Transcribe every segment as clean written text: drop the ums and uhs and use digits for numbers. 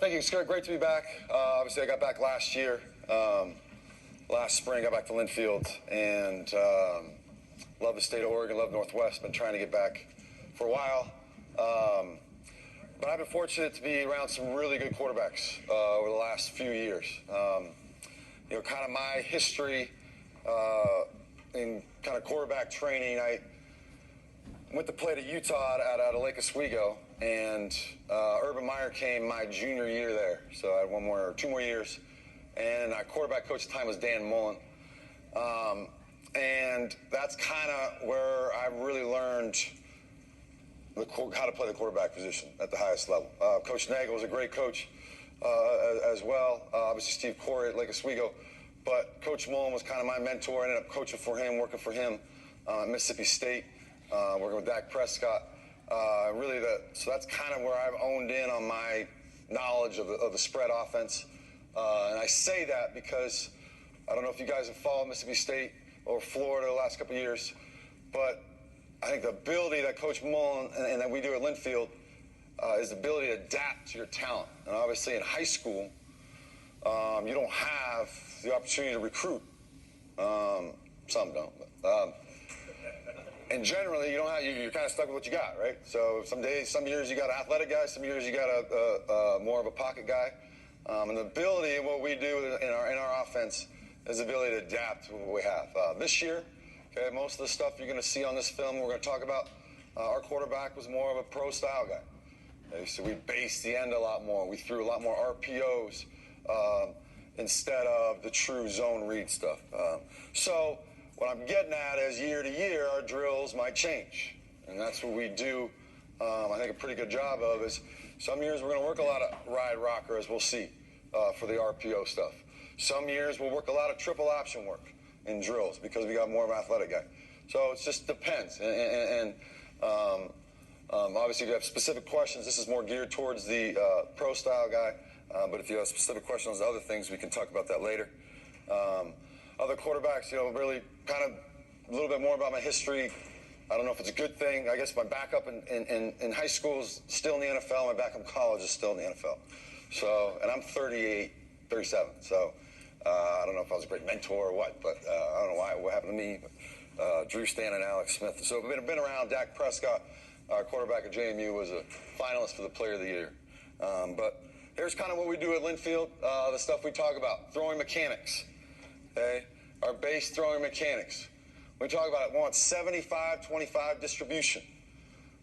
Thank you. It's great to be back. Obviously, I got back last year. Last spring, I got back to Linfield, and love the state of Oregon, love Northwest. Been trying to get back for a while. But I've been fortunate to be around some really good quarterbacks over the last few years. Kind of my history in kind of quarterback training, I went to play to Utah out of Lake Oswego, and Urban Meyer came my junior year there. So I had 2 more years. And our quarterback coach at the time was Dan Mullen. And that's kind of where I really learned how to play the quarterback position at the highest level. Coach Nagel was a great coach as well. Obviously, Steve Corey at Lake Oswego. But Coach Mullen was kind of my mentor. I ended up coaching for him, working for him at Mississippi State, working with Dak Prescott. So that's kind of where I've honed in on my knowledge of the spread offense. And I say that because I don't know if you guys have followed Mississippi State or Florida the last couple of years, but I think the ability that Coach Mullen and that we do at Linfield is the ability to adapt to your talent. And obviously in high school, you don't have the opportunity to recruit. Some don't. And generally, you don't have. You're kind of stuck with what you got, right? So some years you got an athletic guy, some years you got a more of a pocket guy. And the ability of what we do in our offense is the ability to adapt to what we have. This year, okay, most of the stuff you're going to see on this film we're going to talk about, our quarterback was more of a pro-style guy. Okay, so we based the end a lot more. We threw a lot more RPOs instead of the true zone read stuff. So what I'm getting at is year to year, our drills might change. And that's what we do, I think, a pretty good job of is some years we're going to work a lot of ride rocker, as we'll see, for the RPO stuff. Some years we'll work a lot of triple option work in drills because we got more of an athletic guy. So it just depends. And obviously, if you have specific questions, this is more geared towards the pro-style guy. But if you have specific questions on other things, we can talk about that later. Other quarterbacks, really kind of a little bit more about my history. I don't know if it's a good thing. I guess my backup in high school is still in the NFL. My backup in college is still in the NFL. So, and I'm 38, 37. So I don't know if I was a great mentor or what, but I don't know what happened to me. But Drew Stanton and Alex Smith. So I've been around. Dak Prescott, our quarterback at JMU, was a finalist for the Player of the Year. But here's kind of what we do at Linfield, the stuff we talk about. Throwing mechanics, okay? Our base throwing mechanics. We talk about it. We want 75-25 distribution,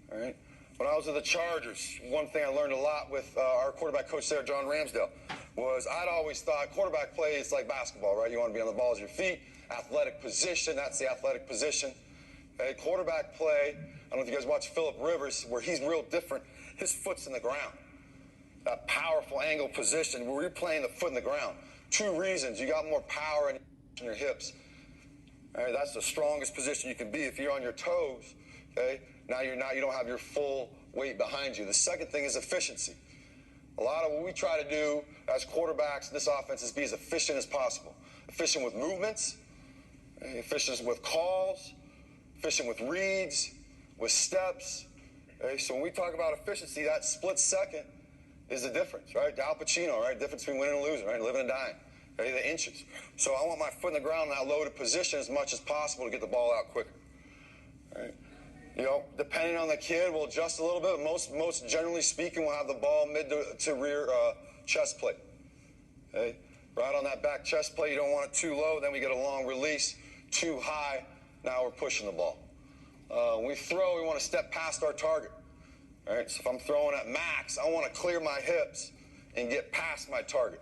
all right? When I was with the Chargers, one thing I learned a lot with our quarterback coach there, John Ramsdale, was I'd always thought quarterback play is like basketball, right? You want to be on the balls of your feet, athletic position, that's the athletic position. Okay? Quarterback play, I don't know if you guys watch Phillip Rivers, where he's real different. His foot's in the ground. That powerful angle position where you're playing the foot in the ground. 2 reasons. You got more power in your hips. All right, that's the strongest position you can be. If you're on your toes, okay, you don't have your full weight behind you. The second thing is efficiency. A lot of what we try to do as quarterbacks in this offense is be as efficient as possible. Efficient with movements, okay, efficient with calls, efficient with reads, with steps. Okay, so when we talk about efficiency, that split second is the difference, right? Al Pacino, right? Difference between winning and losing, right? Living and dying. Okay, the inches. So I want my foot in the ground in that loaded position as much as possible to get the ball out quicker. Right? Depending on the kid, we'll adjust a little bit. Most generally speaking, we'll have the ball mid to rear chest plate. Okay? Right on that back chest plate, you don't want it too low. Then we get a long release. Too high, now we're pushing the ball. When we throw, we want to step past our target. All right? So if I'm throwing at max, I want to clear my hips and get past my target.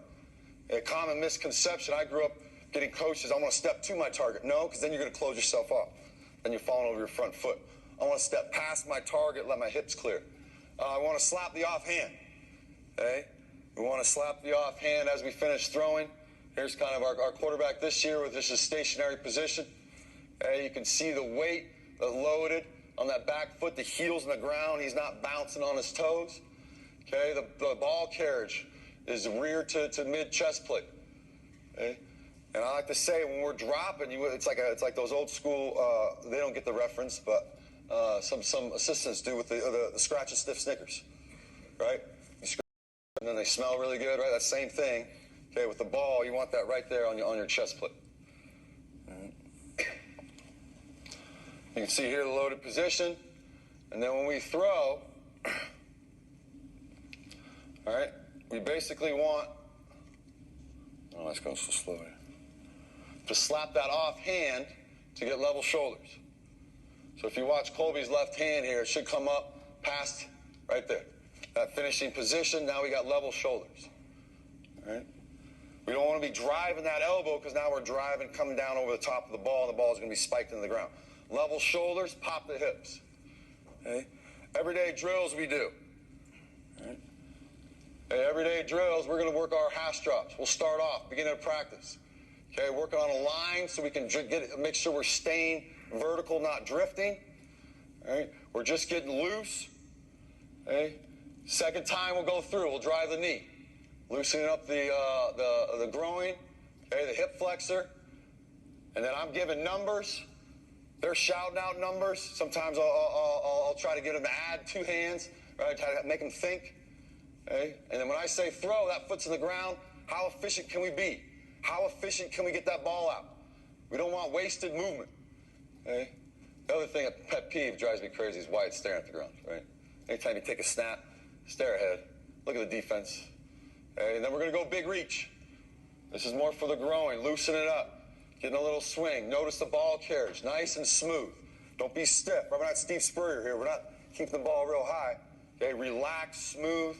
A common misconception, I grew up getting coaches, I want to step to my target. No, because then you're going to close yourself off. Then you're falling over your front foot. I want to step past my target, let my hips clear. I want to slap the offhand. Okay? We want to slap the offhand as we finish throwing. Here's kind of our quarterback this year with just a stationary position. Okay? You can see the weight loaded on that back foot. The heel's in the ground. He's not bouncing on his toes. Okay? The ball carriage is rear to mid chest plate. Okay? And I like to say when we're dropping, it's like those old school. They don't get the reference, but some assistants do with the scratch and sniff Snickers, right? and then they smell really good, right? That same thing. Okay, with the ball, you want that right there on your chest plate. You can see here the loaded position, and then when we throw, all right, we basically want, oh, that's going so slow here, to slap that off hand to get level shoulders. So if you watch Colby's left hand here, it should come up past right there. That finishing position, now we got level shoulders. All right? We don't want to be driving that elbow because now we're driving, coming down over the top of the ball, and the ball is going to be spiked into the ground. Level shoulders, pop the hips. Okay? Everyday drills we do. All right? Okay, everyday drills, we're going to work our hash drops. We'll start off, beginning of practice. Okay, working on a line so we can make sure we're staying vertical, not drifting. All right? We're just getting loose. Okay? Second time we'll go through, we'll drive the knee. Loosening up the groin, okay, the hip flexor. And then I'm giving numbers. They're shouting out numbers. Sometimes I'll try to get them to add 2 hands, right? Try to make them think. Okay? And then when I say throw, that foot's in the ground. How efficient can we be? How efficient can we get that ball out? We don't want wasted movement. Okay? The other thing, a pet peeve, drives me crazy is Wyatt staring at the ground, right? Anytime you take a snap, stare ahead. Look at the defense. Okay? And then we're going to go big reach. This is more for the groin. Loosen it up. Getting a little swing. Notice the ball carriage. Nice and smooth. Don't be stiff. We're not Steve Spurrier here. We're not keeping the ball real high. Okay? Relax, smooth,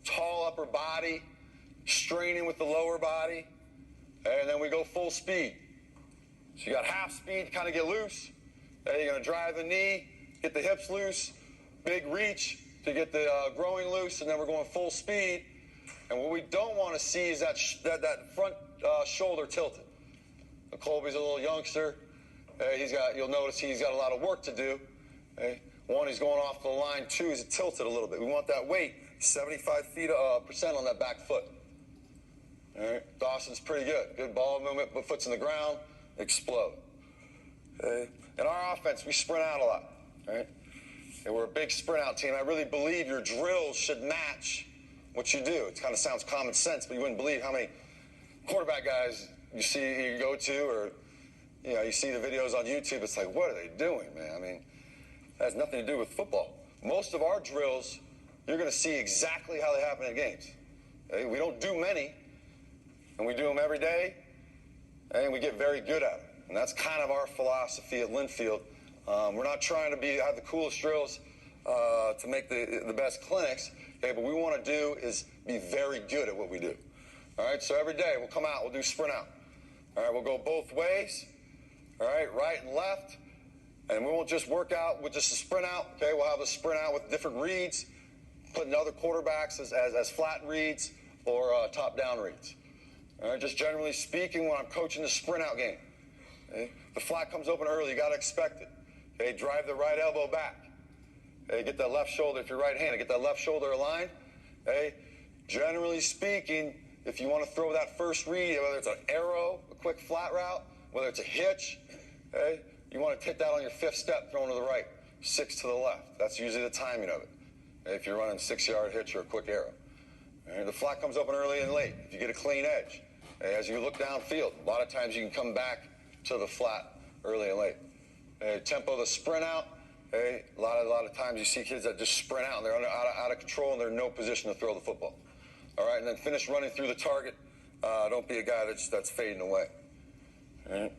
tall upper body, straining with the lower body. And then we go full speed. So you got half speed to kind of get loose. You're going to drive the knee, get the hips loose, big reach to get the groin loose, and then we're going full speed. And what we don't want to see is that front shoulder tilted. Colby's a little youngster. You'll notice he's got a lot of work to do. One, he's going off the line. 2, he's tilted a little bit. We want that weight 75% on that back foot. All right. Dawson's pretty good. Good ball movement, but foot's in the ground, explode. Okay. In our offense, we sprint out a lot. Right? And we're a big sprint out team. I really believe your drills should match what you do. It kind of sounds common sense, but you wouldn't believe how many quarterback guys you go to, or you see the videos on YouTube. It's like, what are they doing, man? I mean, that has nothing to do with football. Most of our drills, you're going to see exactly how they happen in games. Okay? We don't do many, and we do them every day, and we get very good at it. And that's kind of our philosophy at Linfield. We're not trying to have the coolest drills to make the best clinics, okay? But what we want to do is be very good at what we do. All right, so every day we'll come out, we'll do sprint out. All right, we'll go both ways, all right and left. And we won't just work out with just a sprint out, okay? We'll have a sprint out with different reads, putting other quarterbacks as flat reads or top-down reads. All right, just generally speaking, when I'm coaching the sprint out game, okay? The flat comes open early, you got to expect it. Okay, drive the right elbow back. Okay, get that left shoulder, if you're right-handed, get that left shoulder aligned. Okay, generally speaking, if you want to throw that first read, whether it's an arrow, a quick flat route, whether it's a hitch, okay, you want to hit that on your 5th step, throwing to the right, 6 to the left. That's usually the timing of it. Okay, if you're running 6-yard hitch or a quick arrow. Okay, the flat comes open early and late. If you get a clean edge, okay, as you look downfield, a lot of times you can come back to the flat early and late. Okay, tempo the sprint out. Okay, a lot of times you see kids that just sprint out and they're out of control and they're in no position to throw the football. All right, and then finish running through the target. Don't be a guy that's fading away. All right.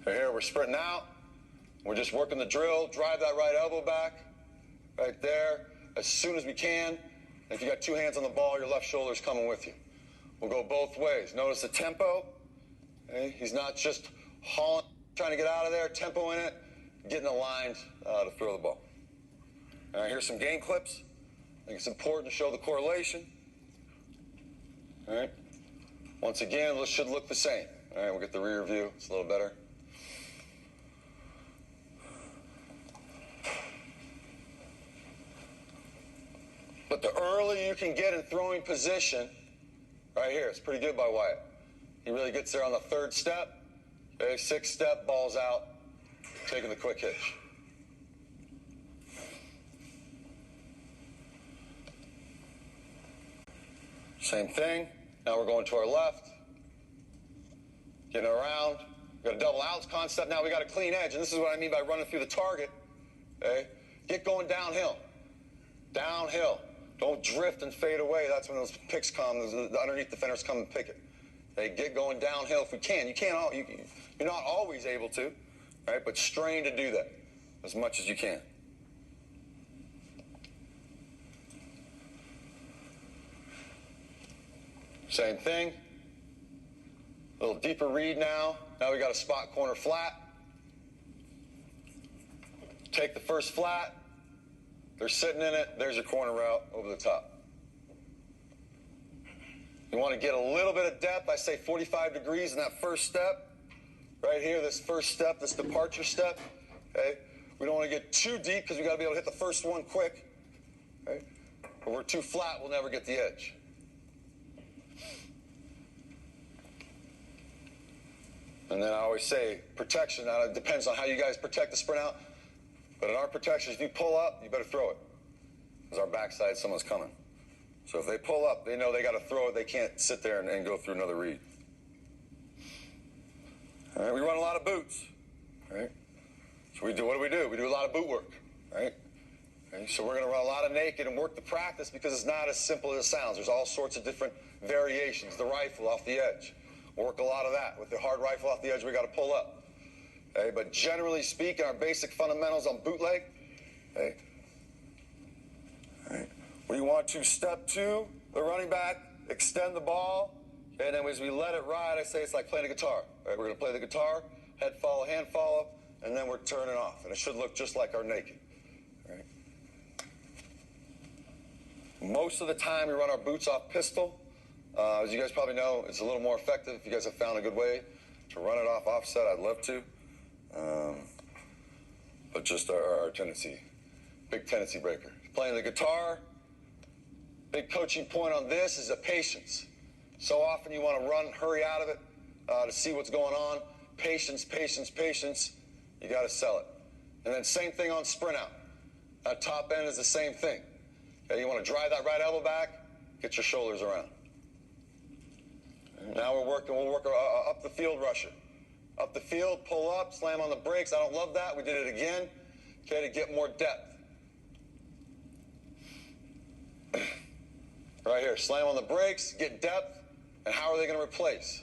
So here we're sprinting out. We're just working the drill. Drive that right elbow back, right there, as soon as we can. And if you got 2 hands on the ball, your left shoulder's coming with you. We'll go both ways. Notice the tempo. Okay? He's not just hauling, trying to get out of there. Tempo in it, getting aligned to throw the ball. All right, here's some game clips. I think it's important to show the correlation. All right. Once again, this should look the same. All right, we'll get the rear view. It's a little better. But the earlier you can get in throwing position, right here, it's pretty good by Wyatt. He really gets there on the 3rd step. Okay, 6th step, ball's out, taking the quick hitch. Same thing. Now we're going to our left. Getting around. We've got a double outs concept. Now we got a clean edge. And this is what I mean by running through the target. Okay? Get going downhill. Downhill. Don't drift and fade away. That's when those picks come. The underneath defenders come and pick it. They get going downhill if we can. You're not always able to, right? But strain to do that as much as you can. Same thing. A little deeper read now. Now we got a spot corner flat. Take the first flat. They're sitting in it. There's your corner route over the top. You want to get a little bit of depth. I say 45 degrees in that first step. Right here, this first step, this departure step. Okay? We don't want to get too deep because we got to be able to hit the first one quick. Okay? If we're too flat, we'll never get the edge. And then I always say protection. Now, it depends on how you guys protect the sprint out. But in our protection, if you pull up, you better throw it. Because our backside, someone's coming. So if they pull up, they know they got to throw it. They can't sit there and go through another read. All right, we run a lot of boots. Right? So what do? We do a lot of boot work. Right? Okay, so we're going to run a lot of naked and work the practice because it's not as simple as it sounds. There's all sorts of different variations. The rifle off the edge. Work a lot of that. With the hard rifle off the edge, we got to pull up. Okay, but generally speaking, our basic fundamentals on bootleg. Okay. All right. We want to step to the running back, extend the ball, and then as we let it ride, I say it's like playing a guitar. Right? We're going to play the guitar, head follow, hand follow, and then we're turning off. And it should look just like our naked. Right? Most of the time, we run our boots off pistol. As you guys probably know, it's a little more effective. If you guys have found a good way to run it off offset, I'd love to. But just our tendency, big tendency breaker. Playing the guitar, big coaching point on this is a patience. So often you want to run, hurry out of it to see what's going on. Patience, patience, patience. You got to sell it. And then same thing on sprint out. That top end is the same thing. Okay, you want to drive that right elbow back, get your shoulders around. Now we'll work up the field rusher. Up the field, pull up, slam on the brakes. I don't love that. We did it again, okay, to get more depth. Right here, slam on the brakes, get depth, and how are they going to replace?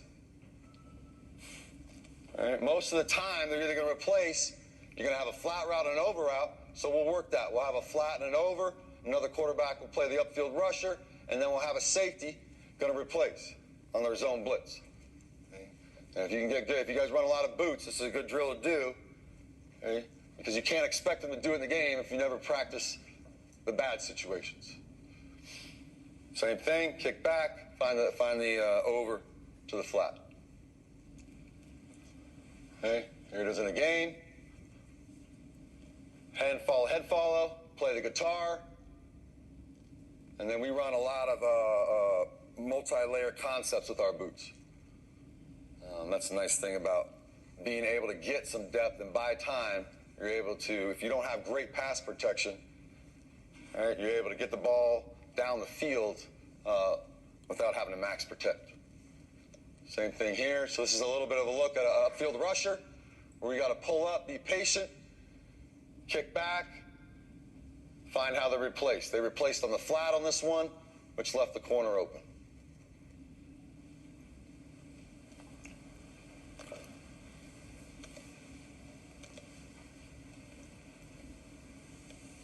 All right, most of the time, they're either going to replace, you're going to have a flat route and an over route, so we'll work that. We'll have a flat and an over, another quarterback will play the upfield rusher, and then we'll have a safety going to replace on their zone blitz. Okay? And if you can get good, if you guys run a lot of boots, this is a good drill to do, okay? Because you can't expect them to do it in the game if you never practice the bad situations. Same thing, kick back, find the over to the flat. Okay, here it is in a game. Hand follow, head follow, play the guitar. And then we run a lot of multi-layer concepts with our boots. That's the nice thing about being able to get some depth and buy time. You're able to, if you don't have great pass protection, all right, you're able to get the ball down the field without having to max protect. Same thing here. So this is a little bit of a look at an upfield rusher where we got to pull up, be patient, kick back, find how they replaced. They replaced on the flat on this one, which left the corner open.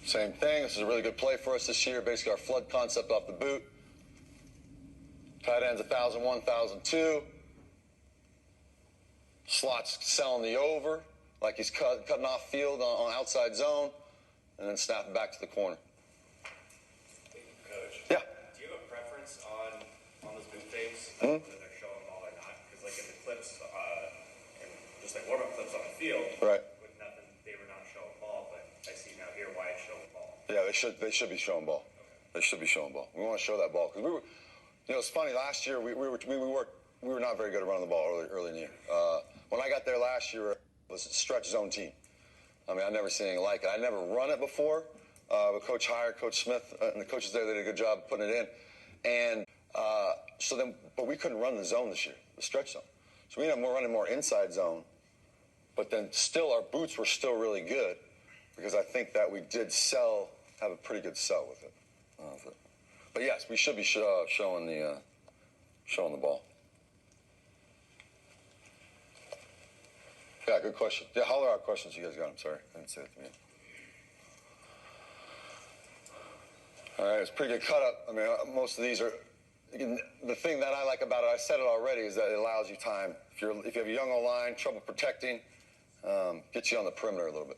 Same thing. This is a really good play for us this year. Basically, our flood concept off the boot. Tight ends 1,001, 1,002. Slots selling the over, like he's cutting off field on outside zone, and then snapping back to the corner. Coach. Yeah. Do you have a preference on those boot fakes, Mm-hmm. whether they're showing ball or not? Because like in the clips, and just like warm-up clips on the field, Right. with nothing, they were not showing ball. But I see now here why it's showing ball. Yeah, they should be showing ball. Okay. They should be showing ball. We want to show that ball because we were. You know, it's funny. Last year we were not very good at running the ball early in the year. When I got there last year, it was a stretch zone team. I mean, I'd never seen anything like it. I'd never run it before. But Coach Heyer, Coach Smith, and the coaches there, they did a good job putting it in. And But we couldn't run the zone this year, the stretch zone. So we ended up running more inside zone. But then still, our boots were still really good because I think that we did have a pretty good sell with it. But yes, we should be showing the ball. Yeah, good question. Yeah, holler out questions you guys got. I'm sorry, I didn't say it to me. All right, it's a pretty good cut up. I mean, most of these are. The thing that I like about it, I said it already, is that it allows you time. If you have a young O-line, trouble protecting, gets you on the perimeter a little bit.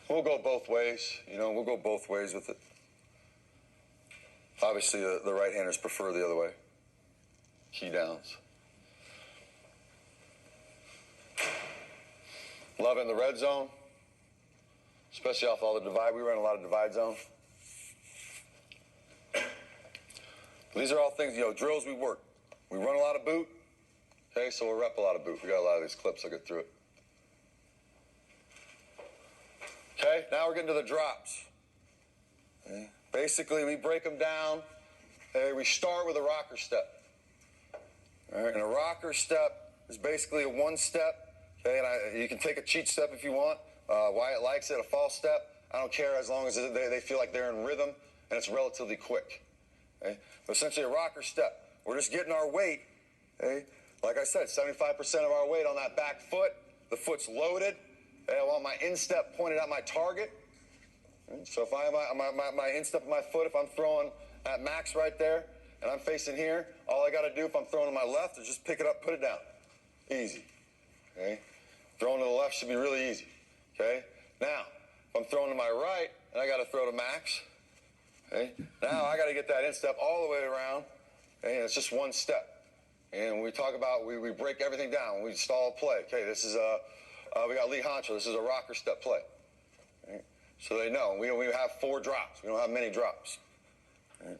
We'll go both ways. We'll go both ways with it. Obviously, the right-handers prefer the other way. Key downs. Love it in the red zone, especially off all the divide. We run a lot of divide zone. These are all things, drills we work. We run a lot of boot. Okay, so we'll rep a lot of boot. We got a lot of these clips. I'll get through it. Okay, now we're getting to the drops. Okay. Basically, we break them down. Okay, we start with a rocker step. All right, and a rocker step is basically a one step. Okay, and you can take a cheat step if you want. Wyatt likes it, a false step. I don't care as long as they feel like they're in rhythm and it's relatively quick. Okay, but essentially a rocker step. We're just getting our weight. Okay, like I said, 75% of our weight on that back foot. The foot's loaded. Okay, I want my instep pointed at my target. Okay, so if I have my instep of my foot, if I'm throwing at max right there and I'm facing here, all I got to do if I'm throwing to my left is just pick it up, put it down. Easy. Okay, throwing to the left should be really easy. Okay, now if I'm throwing to my right and I got to throw to max. Okay, now I got to get that instep all the way around. Okay, and it's just one step. And when we talk about, we break everything down. We stall a play. Okay, this is we got Lee Honcho. This is a rocker step play. Okay? So they know. We have 4 drops. We don't have many drops. Okay?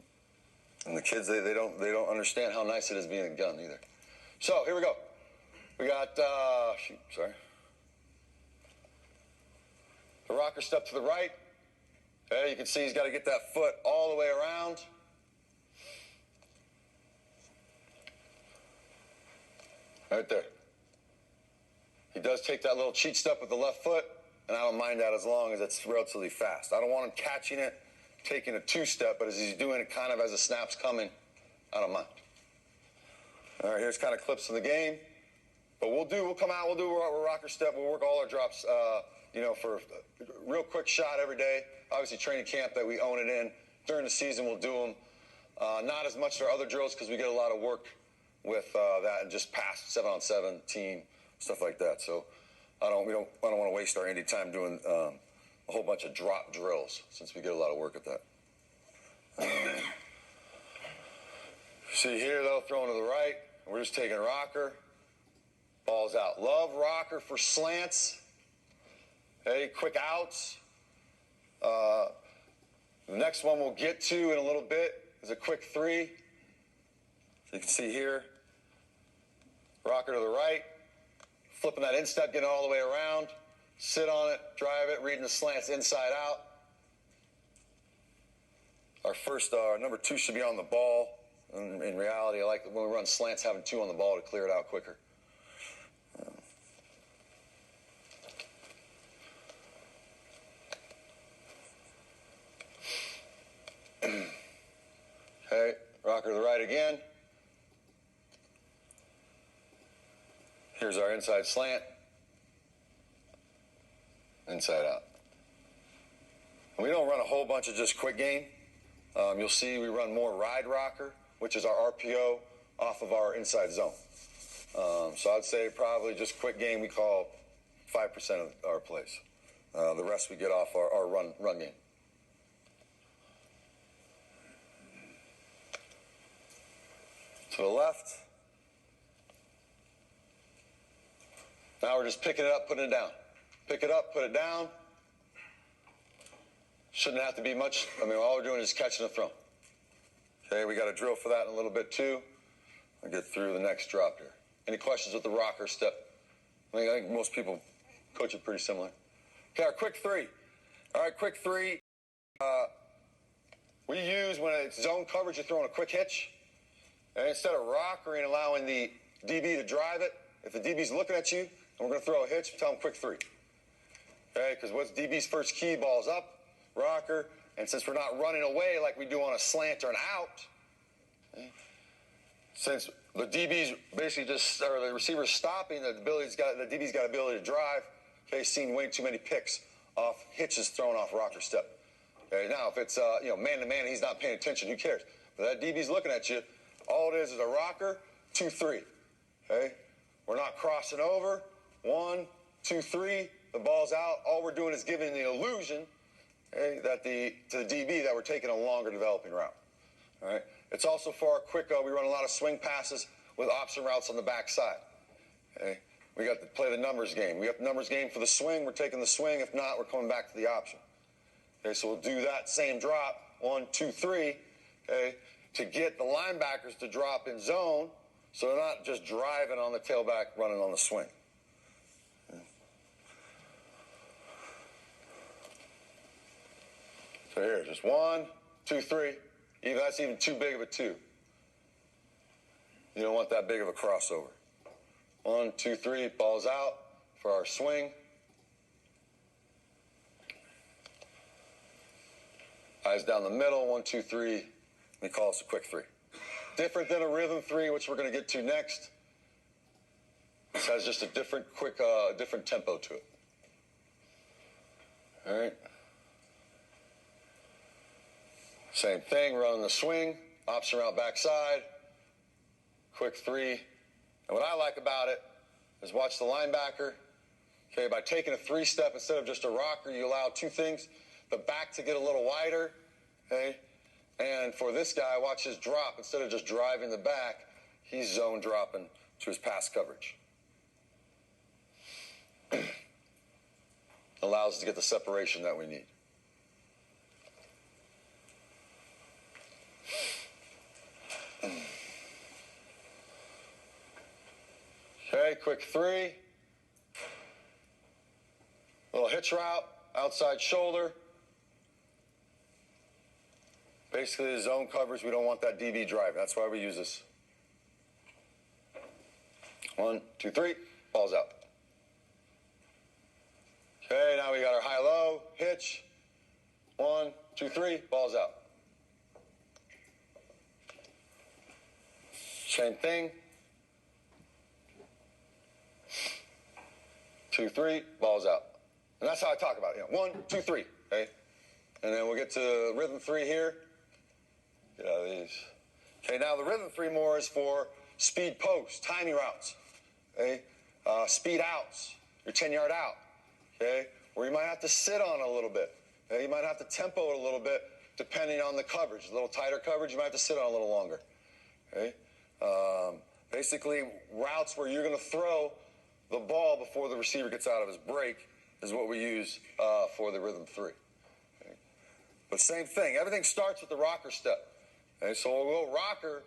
And the kids, they don't understand how nice it is being a gun either. So here we go. We got, the rocker step to the right. Okay, you can see he's got to get that foot all the way around. Right there. He does take that little cheat step with the left foot, and I don't mind that as long as it's relatively fast. I don't want him catching it, taking a 2-step, but as he's doing it kind of as the snap's coming, I don't mind. All right, here's kind of clips of the game. But we'll do a rocker step. We'll work all our drops, for a real quick shot every day. Obviously, training camp that we own it in. During the season, we'll do them. Not as much as our other drills because we get a lot of work with that and just pass 7-on-7 team stuff like that. So I don't want to waste our Indy time doing a whole bunch of drop drills since we get a lot of work at that. See here though, throwing to the right. We're just taking rocker. Ball's out. Love rocker for slants. Hey, quick outs. The next one we'll get to in a little bit is a quick 3. So you can see here, rocker to the right, flipping that instep, getting all the way around, sit on it, drive it, reading the slants inside out. Our number 2 should be on the ball. In reality, I like when we run slants having 2 on the ball to clear it out quicker. Okay, rocker to the right again. Here's our inside slant. Inside out. And we don't run a whole bunch of just quick game. You'll see we run more ride rocker, which is our RPO off of our inside zone. So I'd say probably just quick game we call 5% of our plays. The rest we get off our run game. To the left. Now we're just picking it up, putting it down. Pick it up, put it down. Shouldn't have to be much. I mean, all we're doing is catching a throw. Okay, we got a drill for that in a little bit too. I'll get through the next drop here. Any questions with the rocker step? I think most people coach it pretty similar. Okay, our quick 3. All right, quick 3. We use, when it's zone coverage, you're throwing a quick hitch. And instead of rocker and allowing the DB to drive it, if the DB's looking at you and we're going to throw a hitch, tell him quick 3. Okay, because what's DB's first key? Ball's up, rocker, and since we're not running away like we do on a slant or an out, okay, since the DB's basically just, or the receiver's stopping, the DB's got ability to drive. Okay, seen way too many picks off hitches thrown off rocker step. Okay, now if it's man to man, he's not paying attention. Who cares? But that DB's looking at you. All it is a rocker, 2-3. Okay, we're not crossing over. 1, 2, 3. The ball's out. All we're doing is giving the illusion, okay, that to the DB that we're taking a longer developing route. All right. It's also for our quick. We run a lot of swing passes with option routes on the backside. Okay. We got to play the numbers game. We got the numbers game for the swing. We're taking the swing. If not, we're coming back to the option. Okay. So we'll do that same drop. 1, 2, 3. Okay. To get the linebackers to drop in zone, so they're not just driving on the tailback, running on the swing. So here, just 1, 2, 3. Even that's even too big of a 2. You don't want that big of a crossover. 1, 2, 3. Ball's out for our swing. Eyes down the middle. 1, 2, 3. We call this a quick 3. Different than a rhythm 3, which we're going to get to next. This has just a different different tempo to it. All right. Same thing, running the swing, option route backside, quick 3. And what I like about it is watch the linebacker. Okay, by taking a 3-step instead of just a rocker, you allow 2 things. The back to get a little wider, okay? And for this guy, watch his drop. Instead of just driving the back, he's zone dropping to his pass coverage. Allows us to get the separation that we need. Okay, quick 3. Little hitch route, outside shoulder. Basically, the zone coverage, we don't want that DB driving. That's why we use this. 1, 2, 3, ball's out. Okay, now we got our high-low, hitch. 1, 2, 3, ball's out. Same thing. 2, 3, ball's out. And that's how I talk about it. 1, 2, 3, okay? And then we'll get to rhythm 3 here. Get out of these. Okay, now the rhythm 3 more is for speed posts, timing routes, okay? Speed outs, your 10-yard out, okay? Or you might have to sit on a little bit. Okay? You might have to tempo it a little bit depending on the coverage. A little tighter coverage, you might have to sit on a little longer, okay? Basically, routes where you're going to throw the ball before the receiver gets out of his break is what we use for the rhythm 3. Okay? But same thing. Everything starts with the rocker step. Okay? So we'll go rocker,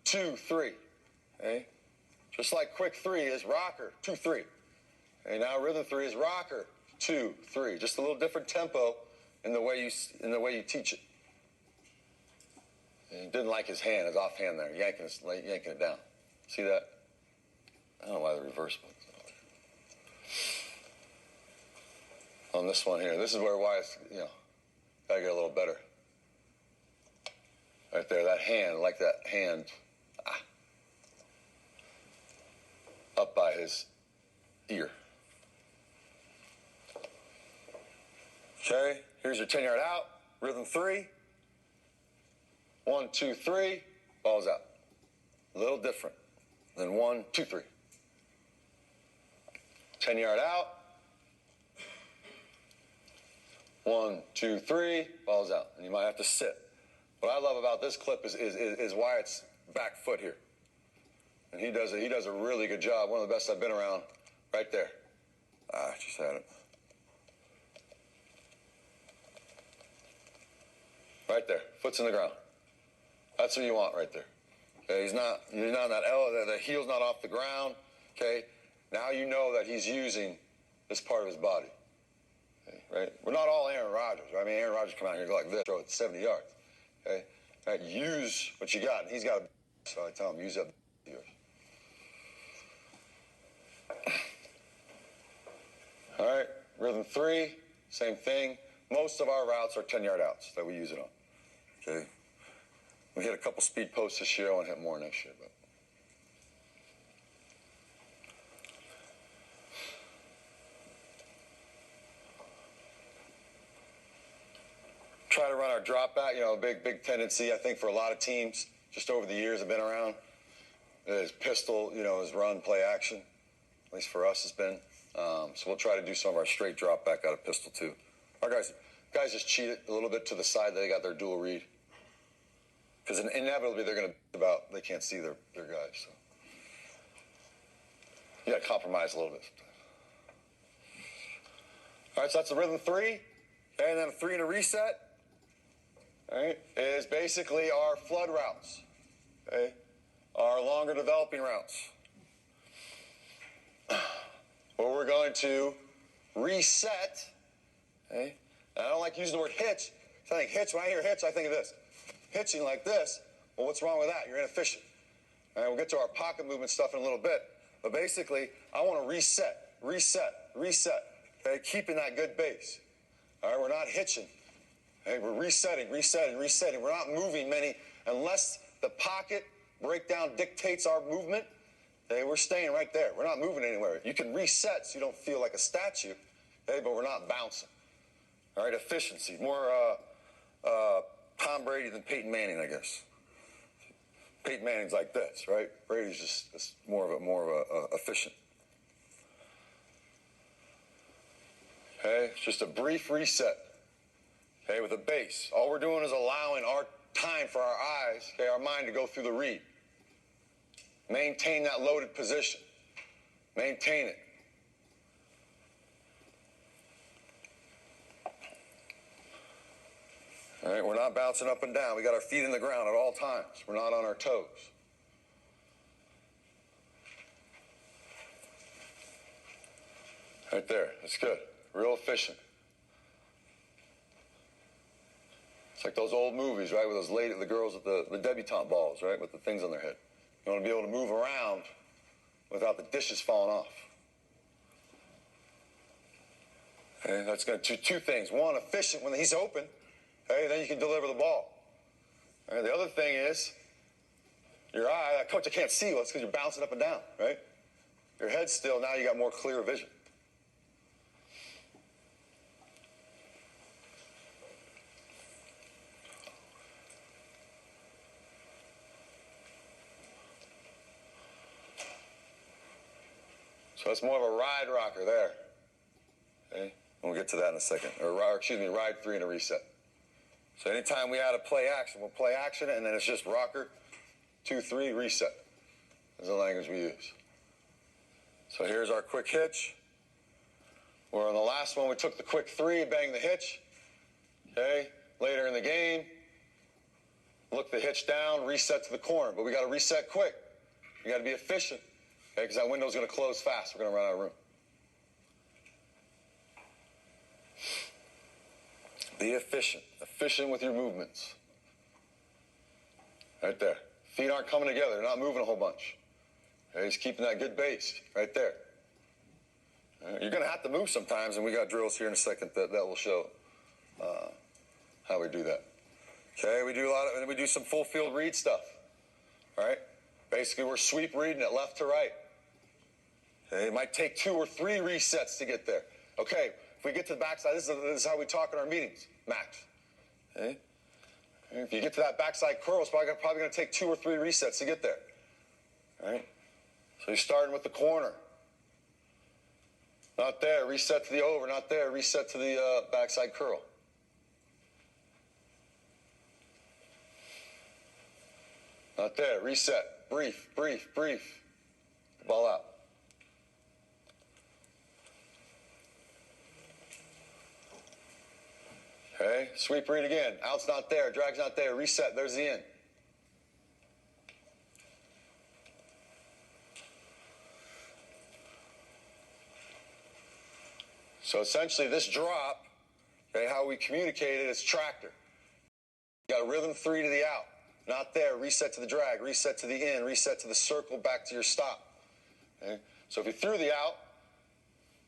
2, 3. Okay? Just like quick 3 is rocker, 2, 3. Okay? Now rhythm 3 is rocker, 2, 3. Just a little different tempo in the way you teach it. And he didn't like his hand, his offhand there, yanking it down. See that? I don't know why the reverse button's not there. On this one here, this is why it's, gotta get a little better. Right there, that hand, I like that hand. Up by his ear. Okay, here's your 10-yard out, rhythm 3. 1, 2, 3, ball's out. A little different than 1, 2, 3. 10-yard out. 1, 2, 3, ball's out. And you might have to sit. What I love about this clip is Wyatt's back foot here. And he does a really good job. One of the best I've been around. Right there. I just had it. Right there. Foot's in the ground. That's what you want right there. Okay, you're not in that the heel's not off the ground. Okay, now you know that he's using this part of his body. Okay, Right? We're not all Aaron Rodgers. Right? I mean, Aaron Rodgers come out here and go like this, throw it 70 yards. Okay? Right? Use what you got. And he's got a so I tell him, use that yours. All right, rhythm 3, same thing. Most of our routes are 10-yard outs that we use it on. Okay? We hit a couple speed posts this year. I want to hit more next year. But try to run our drop back. You know, a big tendency, I think, for a lot of teams just over the years have been around is pistol, you know, is run, play action. At least for us, it's been. So we'll try to do some of our straight drop back out of pistol, too. Our guys just cheat it a little bit to the side. They got their dual read. Because inevitably they're going to about they can't see their guys. So you got to compromise a little bit sometimes. All right, so that's the rhythm 3. Okay, and then a 3 and a reset. All right, is basically our flood routes. Okay, our longer developing routes. Where we're going to reset. Okay, and I don't like using the word hitch. So I think hitch. When I hear hitch, I think of this. Hitching like this, well, what's wrong with that? You're inefficient. All right, we'll get to our pocket movement stuff in a little bit. But basically, I want to reset. Okay, keeping that good base. All right, we're not hitching. Okay, we're resetting. We're not moving many unless the pocket breakdown dictates our movement. Okay, we're staying right there. We're not moving anywhere. You can reset so you don't feel like a statue, okay, but we're not bouncing. All right, efficiency. More Tom Brady than Peyton Manning, I guess. Peyton Manning's like this, right? Brady's just more of a efficient. Okay, it's just a brief reset. Okay, with a base. All we're doing is allowing our time for our eyes, okay, our mind to go through the read. Maintain that loaded position. Maintain it. All right, we're not bouncing up and down. We got our feet in the ground at all times. We're not on our toes. Right there. That's good. Real efficient. It's like those old movies, right, with the girls with the debutante balls, right, with the things on their head. You want to be able to move around without the dishes falling off. Okay, that's going to do two things. One, efficient when he's open. Okay, then you can deliver the ball. All right, the other thing is your eye. Coach, I can't see. Well, it's because you're bouncing up and down, right? Your head's still. Now you got more clear vision. So it's more of a ride rocker there. Okay, we'll get to that in a second. Ride 3 and a reset. So anytime we add a play action, we'll play action it, and then it's just rocker, 2, 3, reset. Is the language we use. So here's our quick hitch. Where on the last one we took the quick 3, bang the hitch. Okay, later in the game, look the hitch down, reset to the corner. But we got to reset quick. We got to be efficient. Okay, because that window's going to close fast. We're going to run out of room. Be efficient. Efficient with your movements. Right there. Feet aren't coming together. They're not moving a whole bunch. Okay, just keeping that good base right there. You're going to have to move sometimes, and we got drills here in a second that will show how we do that. Okay, we do some full field read stuff. All right? Basically, we're sweep reading it left to right. Okay, it might take 2 or 3 resets to get there. Okay, if we get to the backside, this is how we talk in our meetings, Max. Okay? If you get to that backside curl, it's probably going to take 2 or 3 resets to get there. All right? So you're starting with the corner. Not there, reset to the over. Not there, reset to the backside curl. Not there, reset. Brief. Ball out. Okay, sweep read again. Out's not there, drag's not there. Reset, there's the in. So essentially this drop Okay, how we communicate it is tractor. You got a rhythm 3 to the out. Not there. Reset to the drag. Reset to the in. Reset to the circle. Back to your stop. Okay? So if you threw the out,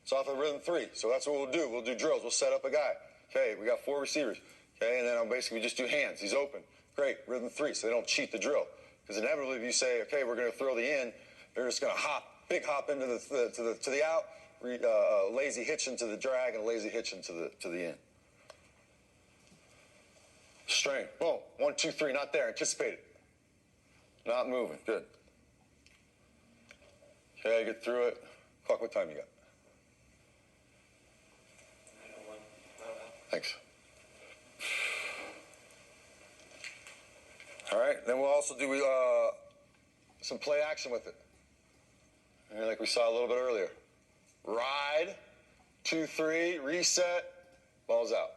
it's off of rhythm 3. So that's what we'll do. We'll do drills. We'll set up a guy. Okay, we got 4 receivers. Okay, and then I'll basically just do hands. He's open. Great, rhythm 3, so they don't cheat the drill. Because inevitably, if you say, okay, we're going to throw the in, they're just going to big hop into the out, lazy hitch into the drag, and lazy hitch into the in. Strain. Boom. 1, 2, 3. Not there. Anticipate it. Not moving. Good. Okay, get through it. Clock, what time you got? Thanks. All right. Then we'll also do some play action with it. And like we saw a little bit earlier. Ride. 2, 3. Reset. Ball's out.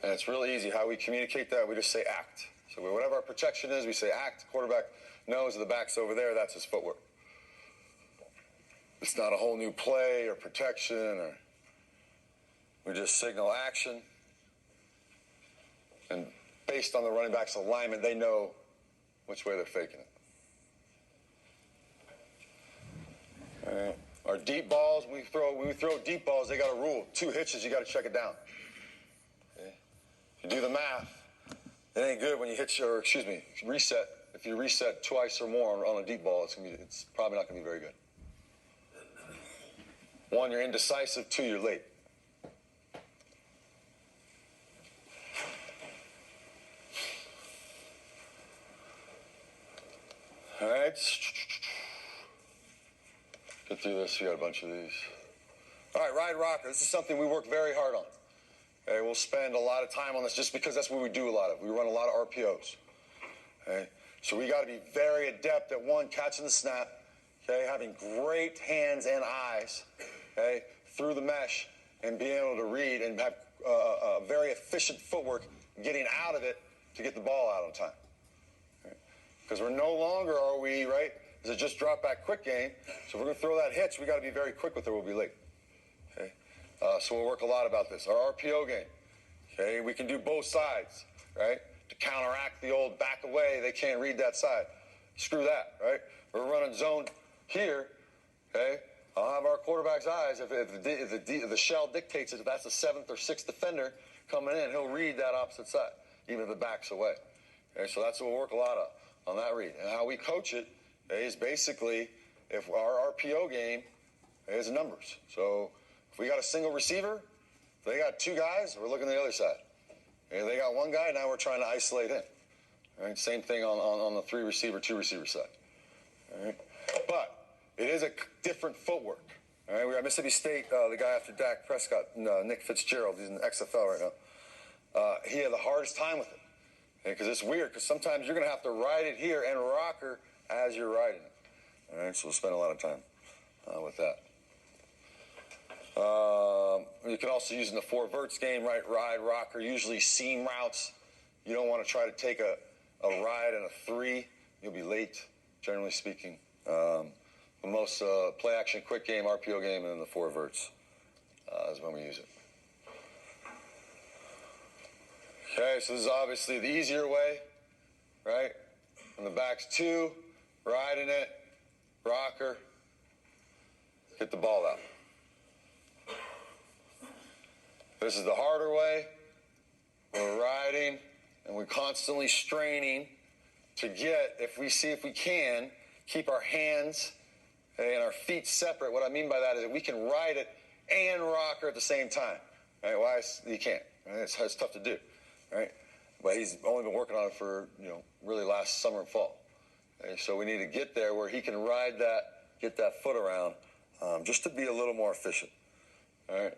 And it's really easy how we communicate that. We just say act. So whatever our protection is, we say act. Quarterback knows the back's over there. That's his footwork. It's not a whole new play or protection, or we just signal action. And based on the running back's alignment, they know which way they're faking it. All right. Our deep balls, when we throw deep balls, they got a rule. 2 hitches, you got to check it down. Okay. If you do the math, it ain't good when you reset. If you reset twice or more on a deep ball, it's probably not going to be very good. 1, you're indecisive. 2, you're late. All right. Get through this. We got a bunch of these. All right, ride rocker. This is something we work very hard on. Okay, we'll spend a lot of time on this just because that's what we do a lot of. We run a lot of RPOs. Okay, so we got to be very adept at 1, catching the snap. Okay, having great hands and eyes. Okay, through the mesh and being able to read and have very efficient footwork, getting out of it to get the ball out on time. Because we're no longer are we, right? It's a just drop back quick game. So if we're going to throw that hitch, we got to be very quick with it. We'll be late. Okay. So we'll work a lot about this. Our RPO game. Okay. We can do both sides, right? To counteract the old back away, they can't read that side. Screw that, right? We're running zone here. Okay. I'll have our quarterback's eyes. If the shell dictates it, if that's the 7th or 6th defender coming in, he'll read that opposite side, even if the back's away. Okay. So that's what we'll work a lot on that read. And how we coach it is basically if our RPO game is numbers. So if we got a single receiver, if they got 2 guys, we're looking at the other side. If they got 1 guy, now we're trying to isolate him. All right? Same thing on the 3 receiver, 2 receiver side. All right? But it is a different footwork. All right? We got Mississippi State, the guy after Dak Prescott, Nick Fitzgerald. He's in the XFL right now. He had the hardest time with it. Because it's weird, because sometimes you're going to have to ride it here and rocker as you're riding it. All right, so we'll spend a lot of time with that. You can also use in the 4 verts game, right? Ride, rocker, usually seam routes. You don't want to try to take a ride and a 3. You'll be late, generally speaking. The most play action quick game, RPO game, and then the 4 verts is when we use it. Okay, so this is obviously the easier way, right? On the back's 2, riding it, rocker, get the ball out. This is the harder way. We're riding, and we're constantly straining to get, if we can, keep our hands and our feet separate. What I mean by that is that we can ride it and rocker at the same time. Right? Why? You can't. Right? It's tough to do. Right? But he's only been working on it for, really last summer and fall. Okay? So we need to get there where he can ride that, get that foot around, just to be a little more efficient. All right?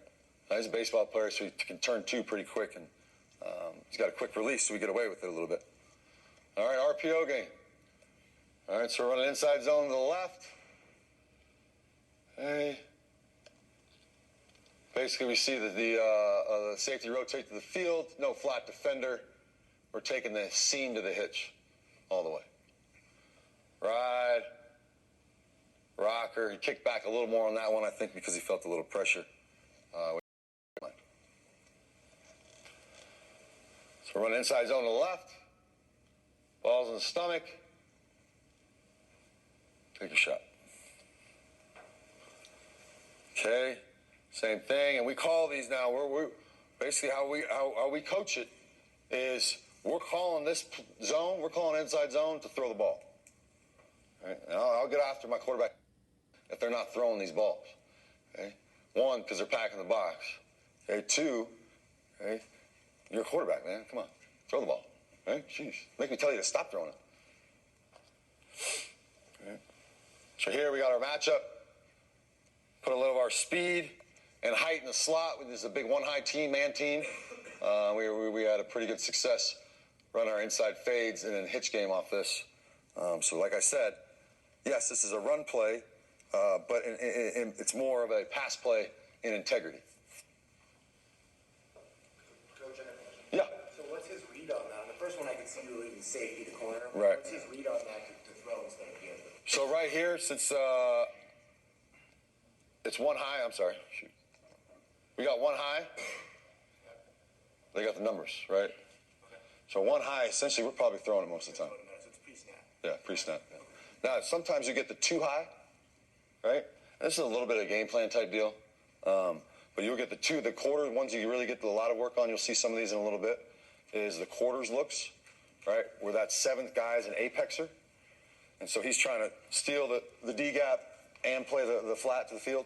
He's a baseball player, so he can turn 2 pretty quick, and he's got a quick release, so we get away with it a little bit. All right, RPO game. All right, so we're running inside zone to the left. Okay. Basically, we see that the safety rotate to the field, no flat defender. We're taking the seam to the hitch all the way. Ride, rocker. He kicked back a little more on that one, I think, because he felt a little pressure. So we're running inside zone to the left. Ball's in the stomach. Take a shot. Okay, same thing. And we call these now. We're basically how we coach it is we're calling this zone, we're calling inside zone to throw the ball. All right? And I'll get after my quarterback if they're not throwing these balls. Okay? One, because they're packing the box. Okay, two, okay, you're a quarterback, man. Come on, throw the ball. Okay? Jeez, make me tell you to stop throwing it. Okay. So here we got our matchup. Put a little of our speed and height in the slot. This is a big one-high team, man team. We had a pretty good success running our inside fades and then hitch game off this. So like I said, yes, this is a run play, but it's more of a pass play in integrity. Coach, I have a question. Yeah. So what's his read on that? The first one I could see you leaving safety to corner. Right. What's his read on that to throw instead of give? So right here, since it's one high, I'm sorry. Shoot. We got one high. They got the numbers, right? Okay. So one high, essentially, we're probably throwing it most of the time. So it's pre-snap. Yeah, pre-snap. Yeah. Now, sometimes you get the too high, right? This is a little bit of a game plan type deal. But you'll get the quarter ones you really get a lot of work on. You'll see some of these in a little bit. Is the quarters looks, right? Where that seventh guy is an apexer. And so he's trying to steal the D gap and play the flat to the field.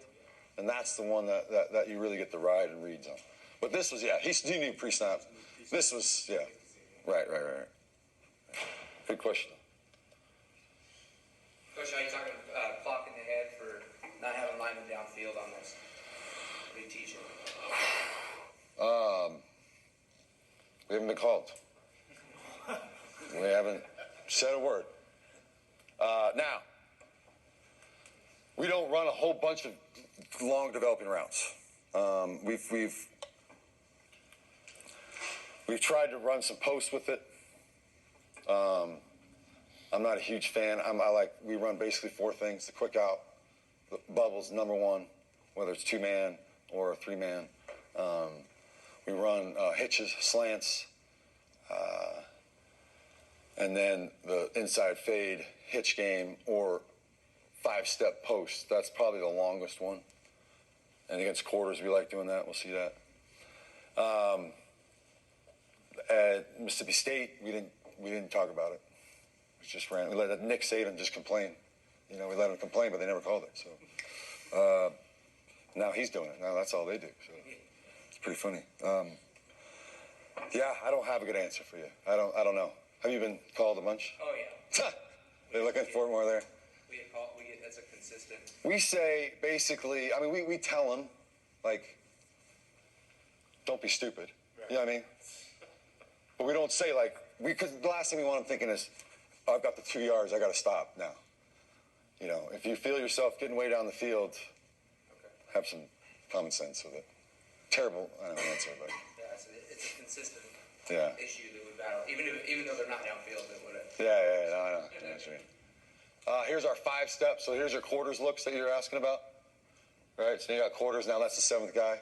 And that's the one that you really get the ride and reads on. But this was, yeah, he knew pre-snap. This was, yeah. Right. Good question. Coach, now you're talking clock in the head for not having linemen downfield on this. What do you teach it? We haven't been called. We haven't said a word. Now, we don't run a whole bunch of long developing routes. We've tried to run some posts with it. I'm not a huge fan. We run basically four things: the quick out, the bubbles, number one, whether it's 2-man or 3-man. We run hitches, slants, and then the inside fade, hitch game, or 5-step post. That's probably the longest one. And against quarters, we like doing that. We'll see that. At Mississippi State, we didn't talk about it. We just ran. We let Nick Saban just complain. We let him complain, but they never called it. So now he's doing it. Now that's all they do. So it's pretty funny. Yeah, I don't have a good answer for you. I don't know. Have you been called a bunch? Oh, yeah. They're looking for more there. That's a consistent. We say basically, we tell them, like, don't be stupid. Right. You know what I mean? But we don't say, like, because the last thing we want them thinking is, oh, I've got the 2 yards, I got to stop now. If you feel yourself getting way down the field, have some common sense with it. Terrible, I don't answer, but. Yeah, it's a consistent issue that we battle. Even though they're not downfield, it would have. Yeah, no, I know. That's right. Here's our 5-step. So here's your quarters looks that you're asking about. All right, so you got quarters. Now that's the 7th guy.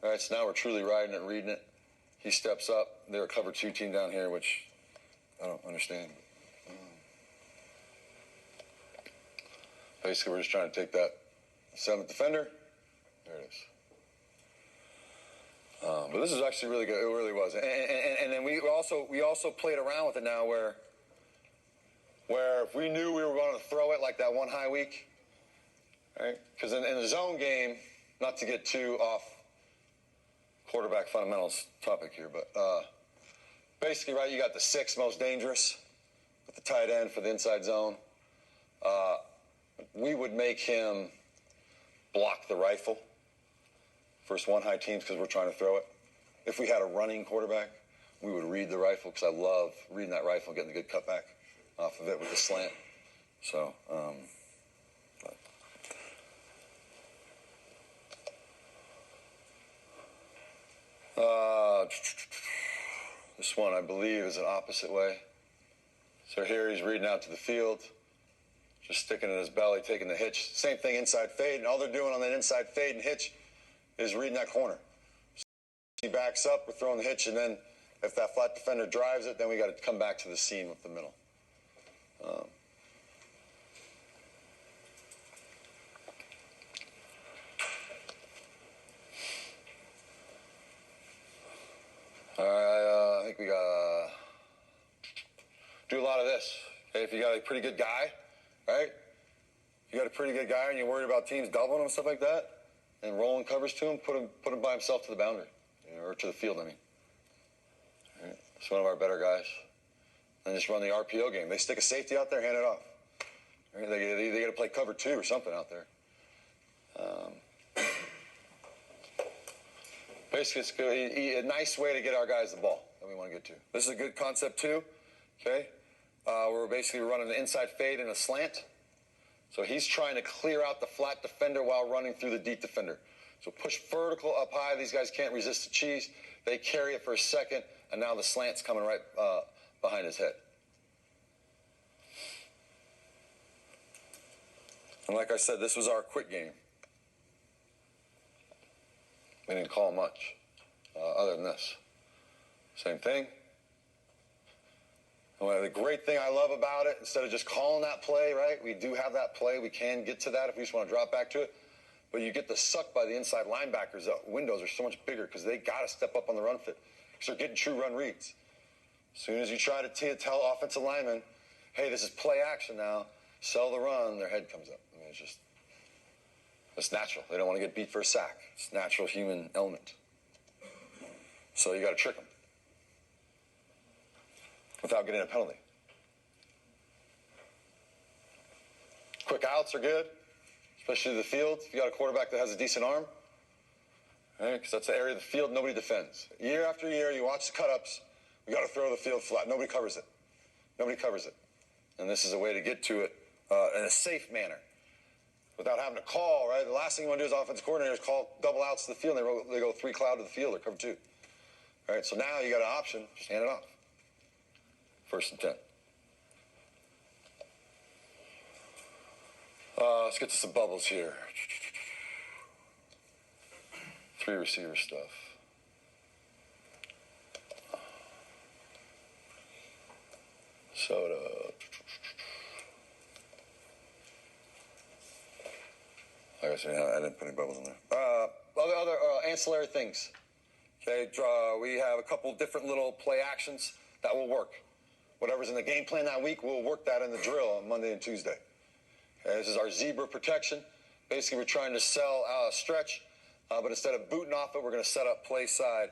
All right, so now we're truly riding it, reading it. He steps up. They're a cover 2 team down here, which I don't understand. Basically, we're just trying to take that 7th defender. There it is. But this is actually really good. It really was. And then we also played around with it now where if we knew we were going to throw it like that one high week, right? Because in the zone game, not to get too off quarterback fundamentals topic here, but basically, right, you got the 6 most dangerous with the tight end for the inside zone. We would make him block the rifle first one high teams because we're trying to throw it. If we had a running quarterback, we would read the rifle because I love reading that rifle and getting a good cutback off of it with the slant. So, this one, I believe, is an opposite way. So here he's reading out to the field. just sticking in his belly, taking the hitch. Same thing inside fade, and all they're doing on that inside fade and hitch is reading that corner. So he backs up, we're throwing the hitch, and then if that flat defender drives it, then we got to come back to the seam with the middle. All right, I think we got do a lot of this. Okay, if you got a pretty good guy, right? If you got a pretty good guy and you're worried about teams doubling him and stuff like that, and rolling covers to him, put him by himself to the boundary, or to the field. I mean, right? It's one of our better guys. And just run the RPO game. They stick a safety out there, hand it off. Right? They got to play cover 2 or something out there. Basically, it's a nice way to get our guys the ball that we want to get to. This is a good concept too. Okay, we're basically running an inside fade and a slant. So he's trying to clear out the flat defender while running through the deep defender. So push vertical up high. These guys can't resist the cheese. They carry it for a second, and now the slant's coming right behind his head. And like I said, this was our quick game. We didn't call much other than this. Same thing. Well, the great thing I love about it, instead of just calling that play, right? We do have that play. We can get to that if we just want to drop back to it. But you get the suck by the inside linebackers. The windows are so much bigger because they got to step up on the run fit because they're getting true run reads. As soon as you try to tell offensive linemen, hey, this is play action now, sell the run, their head comes up. I mean, it's natural. They don't want to get beat for a sack. It's a natural human element. So you got to trick them without getting a penalty. Quick outs are good, especially the field. If you got a quarterback that has a decent arm, right? Because that's the area of the field nobody defends. Year after year, you watch the cut-ups. We got to throw the field flat. Nobody covers it. Nobody covers it. And this is a way to get to it in a safe manner without having to call, right? The last thing you want to do as offensive coordinator is call double outs to the field. And they go 3 cloud to the field or cover 2. All right, so now you got an option. Just hand it off. 1st and 10. Let's get to some bubbles here. 3 receiver stuff. Soda. I guess I didn't put any bubbles in there. Other ancillary things. Okay, we have a couple different little play actions that will work. Whatever's in the game plan that week, we'll work that in the drill on Monday and Tuesday. Okay, this is our zebra protection. Basically, we're trying to sell a stretch, but instead of booting off it, we're going to set up play side.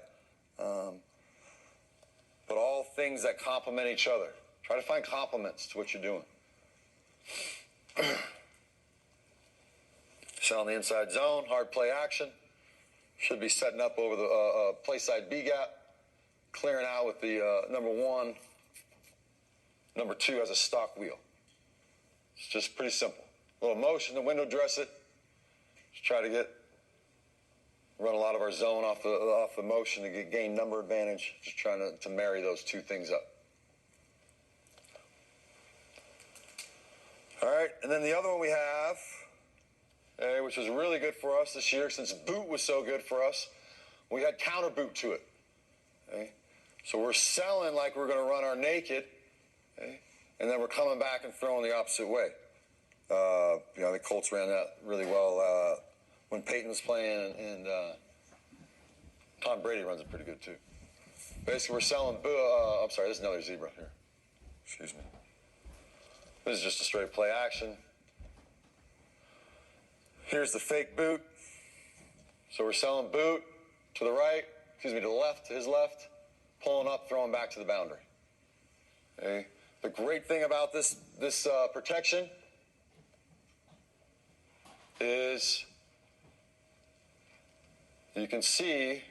But all things that complement each other. Try to find complements to what you're doing. Sell in the inside zone, hard play action. Should be setting up over the play side B gap, clearing out with the number 1. Number 2 has a stock wheel. It's just pretty simple. A little motion to window dress it. Just try to run a lot of our zone off the motion to gain number advantage. Just trying to marry those 2 things up. All right, and then the other one we have, which was really good for us this year since boot was so good for us, we had counter boot to it. Okay? So we're selling like we're going to run our naked, okay? And then we're coming back and throwing the opposite way. The Colts ran that really well when Peyton was playing, and Tom Brady runs it pretty good too. Basically, we're selling I'm sorry, this is another zebra here. Excuse me. This is just a straight play action. Here's the fake boot. So we're selling boot to the right, to the left, to his left, pulling up, throwing back to the boundary. Okay. The great thing about this protection is you can see,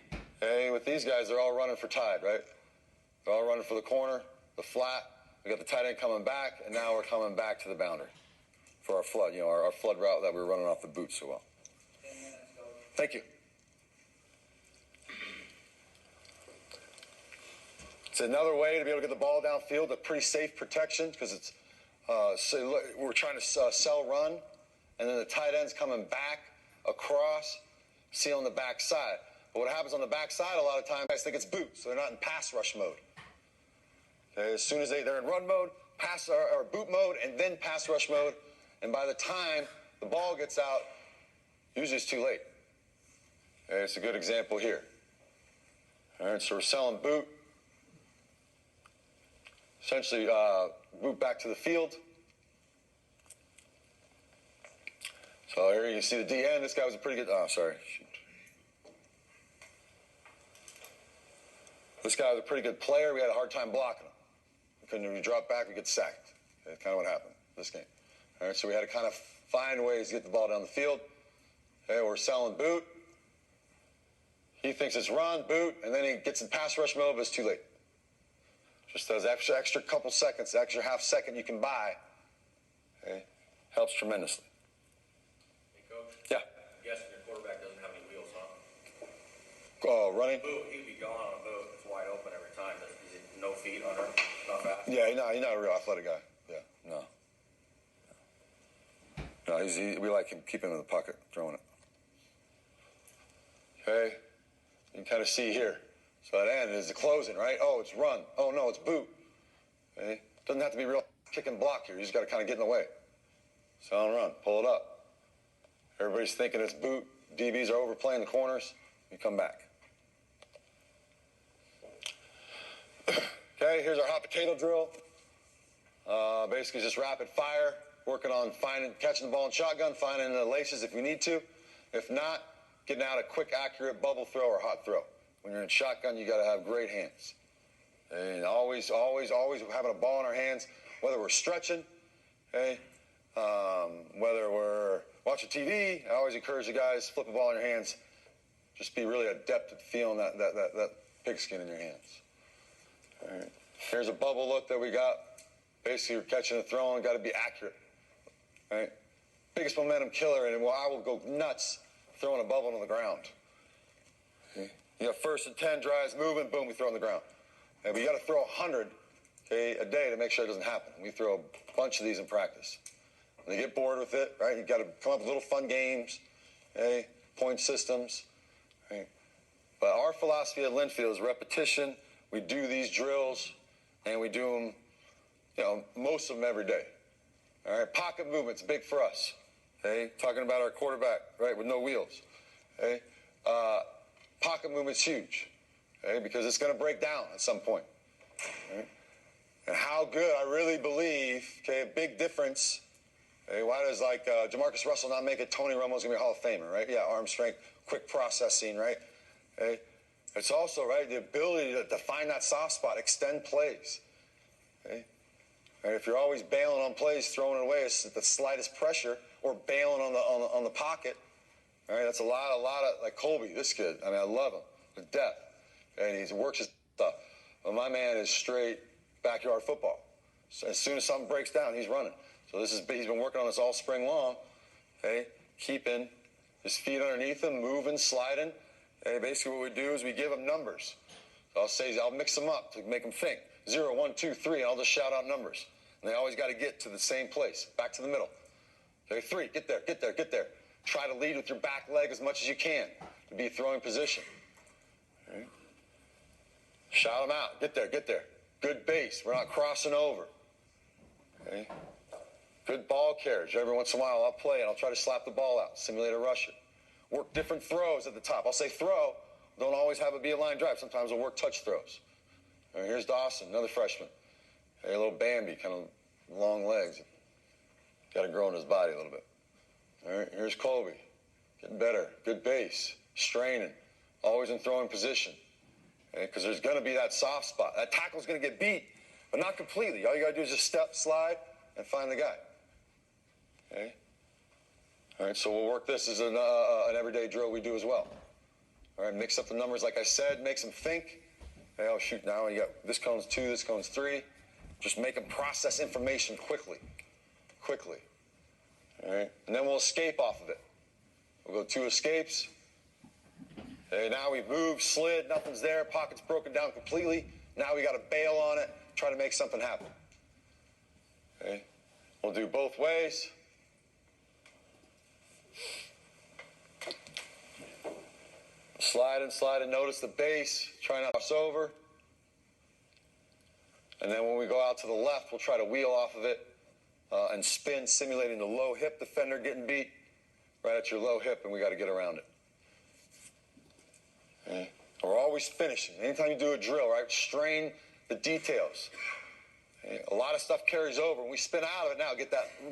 with these guys, they're all running for tide, right? They're all running for the corner, the flat. We got the tight end coming back, and now we're coming back to the boundary for our flood, our flood route that we were running off the boot so well. Thank you. It's another way to be able to get the ball downfield, a pretty safe protection because it's So look, we're trying to sell run, and then the tight end's coming back across, sealing the back side. But what happens on the back side, a lot of times, guys think it's boot, so they're not in pass rush mode. Okay, as soon as they're in run mode, pass or boot mode, and then pass rush mode, and by the time the ball gets out, usually it's too late. Okay, it's a good example here. All right, so we're selling boot. Essentially, boot back to the field. So here you see the DN. This guy was a pretty good. Oh, sorry. Shoot. This guy was a pretty good player. We had a hard time blocking him. When we drop back, we get sacked. That's kind of what happened this game. All right, so we had to kind of find ways to get the ball down the field. Okay, we're selling boot. He thinks it's run, boot, and then he gets in pass rush mode, but it's too late. Just those extra couple seconds, the extra half second you can buy, okay, helps tremendously. Hey, Coach? Yeah. I'm guessing your quarterback doesn't have any wheels, huh? Running? Boot, he'd be gone on a boot. It's wide open every time. Is it no feet on her? Not fast? Yeah, he's not a real athletic guy. Yeah, no. No, we like him, keep him in the pocket, throwing it. Okay, you can kind of see here. So that end is the closing, right? Oh, it's run. Oh, no, it's boot. Okay, doesn't have to be real kick and block here. You just got to kind of get in the way. Sound run, pull it up. Everybody's thinking it's boot. DBs are overplaying the corners. You come back. Okay, here's our hot potato drill. Basically just rapid fire, working on catching the ball in shotgun, finding the laces if we need to. If not, getting out a quick, accurate bubble throw or hot throw. When you're in shotgun, you got to have great hands. And always having a ball in our hands, whether we're stretching, okay, whether we're watching TV. I always encourage the guys, flip the ball in your hands. Just be really adept at feeling that pigskin in your hands. All right. Here's a bubble look that we got. Basically, we're catching and throwing, got to be accurate. All right. Biggest momentum killer, and I will go nuts throwing a bubble on the ground. Okay. You got 1st and 10 drives, moving, boom, we throw on the ground. And we got to throw 100 a day to make sure it doesn't happen. We throw a bunch of these in practice. When you get bored with it, right, you got to come up with little fun games, okay, point systems. Right. But our philosophy at Linfield is repetition. We do these drills, and we do them, most of them every day. All right, pocket movement's big for us. Okay, talking about our quarterback, right, with no wheels. Okay, pocket movement's huge. Okay, because it's going to break down at some point. Right? And how good I really believe. Okay, a big difference. Okay, why does Jamarcus Russell not make it? Tony Romo's going to be a Hall of Famer, right? Yeah, arm strength, quick processing, right? Okay. It's also, right, the ability to find that soft spot, extend plays. Okay? Right, if you're always bailing on plays, throwing it away at the slightest pressure, or bailing on the pocket, right, that's a lot of, like Colby, this kid. I mean, I love him to death. And he works his stuff. But my man is straight backyard football. So as soon as something breaks down, he's running. So he's been working on this all spring long, okay, keeping his feet underneath him, moving, sliding. Okay, basically what we do is we give them numbers. So I'll mix them up to make them think. 0, 1, 2, 3, and I'll just shout out numbers. And they always got to get to the same place, back to the middle. Okay, 3, get there, get there, get there. Try to lead with your back leg as much as you can to be throwing position. Okay. Shout them out, get there, get there. Good base, we're not crossing over. Okay. Good ball carriage. Every once in a while I'll play and I'll try to slap the ball out, simulate a rusher. Work different throws at the top. I'll say throw. Don't always have it be a line drive. Sometimes I'll work touch throws. All right, here's Dawson, another freshman. Hey, a little Bambi, kind of long legs. Got to grow in his body a little bit. All right, here's Colby. Getting better. Good base. Straining. Always in throwing position. Because there's going to be that soft spot. That tackle's going to get beat, but not completely. All you got to do is just step, slide, and find the guy. Okay? All right, so we'll work this as an everyday drill we do as well. All right, mix up the numbers like I said, makes them think. Hey, oh, shoot, now you got this cone's 2, this cone's 3. Just make them process information quickly. All right, and then we'll escape off of it. We'll go 2 escapes. Okay, now we've moved, slid, nothing's there, pocket's broken down completely. Now we got to bail on it, try to make something happen. Okay, We'll do both ways. Slide and slide and notice the base. Try not to cross over. And then when we go out to the left, we'll try to wheel off of it and spin, simulating the low hip defender getting beat right at your low hip, and we got to get around it. Okay. We're always finishing. Anytime you do a drill, right, strain the details. Okay. A lot of stuff carries over. When we spin out of it now,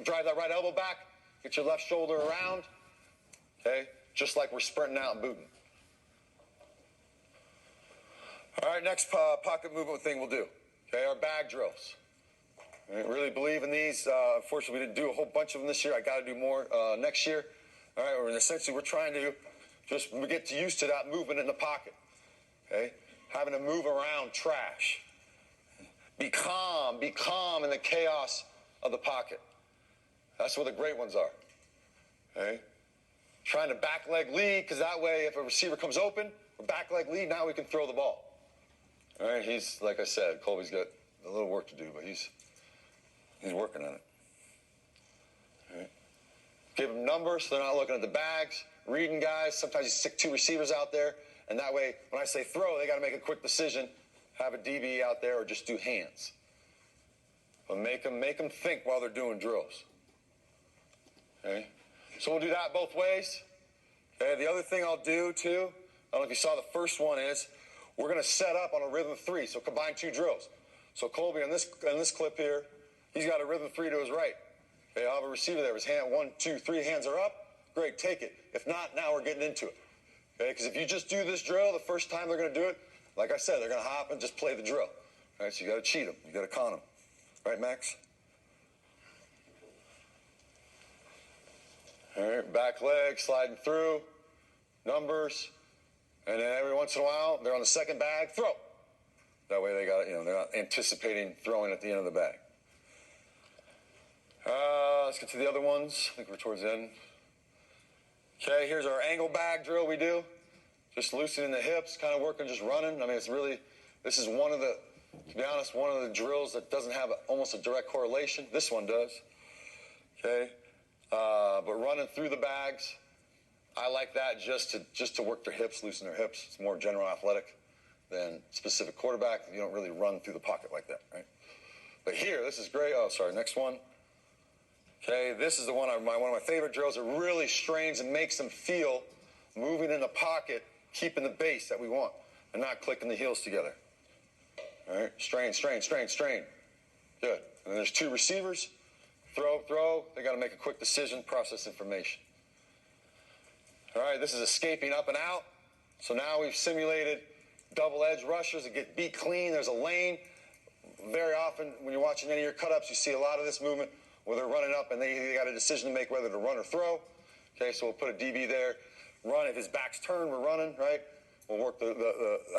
drive that right elbow back, get your left shoulder around, okay, just like we're sprinting out and booting. All right, next pocket movement thing we'll do. Okay, our bag drills. I really believe in these. Unfortunately, we didn't do a whole bunch of them this year. I got to do more next year. All right, essentially we're trying to just get used to that movement in the pocket. Okay, having to move around trash. Be calm in the chaos of the pocket. That's where the great ones are. Okay, trying to back leg lead, because that way if a receiver comes open, or back leg lead, now we can throw the ball. All right, he's, like I said, Colby's got a little work to do, but he's working on it. All right. Give them numbers so they're not looking at the bags. Reading guys, sometimes you stick 2 receivers out there, and that way, when I say throw, they got to make a quick decision, have a DB out there, or just do hands. But make them think while they're doing drills. Okay, so we'll do that both ways. Okay, the other thing I'll do, too, I don't know if you saw the first one is, we're going to set up on a rhythm 3, so combine 2 drills. So Colby, on this clip here, he's got a rhythm 3 to his right. Okay, I'll have a receiver there. His hand, 1, 2, 3 hands are up. Great, take it. If not, now we're getting into it. Okay, because if you just do this drill the first time they're going to do it, like I said, they're going to hop and just play the drill. All right, so you got to cheat them. You got to con them. Right, Max? All right, back leg, sliding through, numbers. And then every once in a while, they're on the second bag, throw. That way they got, they're not anticipating throwing at the end of the bag. Let's get to the other ones. I think we're towards the end. Okay, here's our angle bag drill we do. Just loosening the hips, kind of working, just running. I mean, this is one of the, to be honest, one of the drills that doesn't have almost a direct correlation. This one does. Okay, but running through the bags. I like that just to work their hips, loosen their hips. It's more general athletic than specific quarterback. You don't really run through the pocket like that, right? But here, this is great. Oh, sorry, next one. Okay, this is the one of my favorite drills. It really strains and makes them feel moving in the pocket, keeping the base that we want, and not clicking the heels together. All right, strain, strain, strain, strain. Good. And then there's 2 receivers. Throw. They got to make a quick decision, process information. All right, this is escaping up and out. So now we've simulated double edge rushers that get beat clean. There's a lane. Very often when you're watching any of your cut-ups, you see a lot of this movement where they're running up and they got a decision to make whether to run or throw. Okay, so we'll put a DB there. Run. If his back's turned, we're running, right? We'll work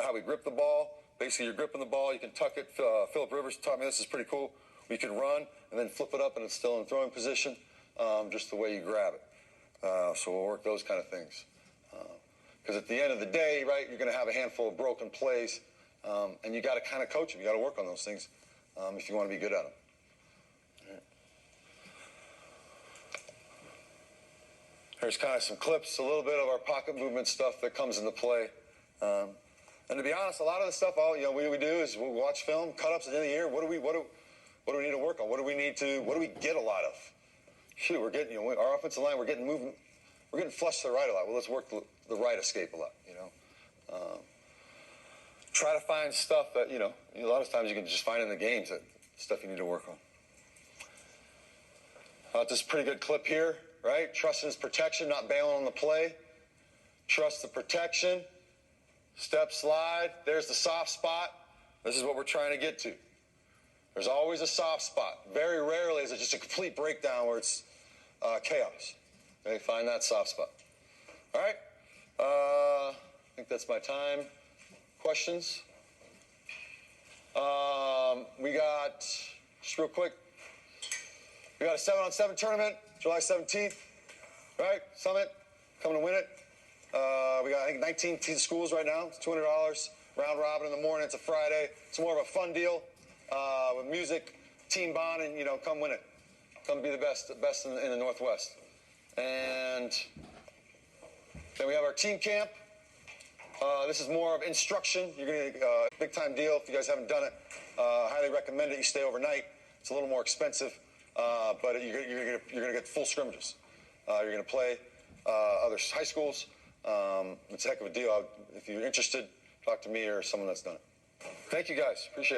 how we grip the ball. Basically, you're gripping the ball. You can tuck it. Phillip Rivers taught me this is pretty cool. We can run and then flip it up and it's still in throwing position, just the way you grab it. So we'll work those kind of things. Because at the end of the day, right, you're going to have a handful of broken plays, and you got to kind of coach them. You got to work on those things if you want to be good at them. Right. Here's kind of some clips, a little bit of our pocket movement stuff that comes into play. And to be honest, a lot of the stuff we do is we'll watch film, cut-ups at the end of the year. What do we need to work on? What do we get a lot of? Shoot, we're getting, our offensive line, we're getting flushed to the right a lot. Well, let's work the right escape a lot, Try to find stuff that, a lot of times you can just find in the games that stuff you need to work on. This is a pretty good clip here, right? Trusting his protection, not bailing on the play. Trust the protection. Step slide. There's the soft spot. This is what we're trying to get to. There's always a soft spot. Very rarely is it just a complete breakdown where it's chaos. Okay, find that soft spot. All right. I think that's my time. Questions? We got, just real quick, we got a 7-on-7 tournament, July 17th, right? Summit, coming to win it. We got, I think, 19 schools right now. It's $200, round robin in the morning. It's a Friday. It's more of a fun deal with music, team bond, and, come win it. come be the best in the Northwest. And then we have our team camp. This is more of instruction. You're going to get a big-time deal if you guys haven't done it. Highly recommend it. You stay overnight. It's a little more expensive, but you're going to get full scrimmages. You're going to play other high schools. It's a heck of a deal. If you're interested, talk to me or someone that's done it. Thank you, guys. Appreciate it.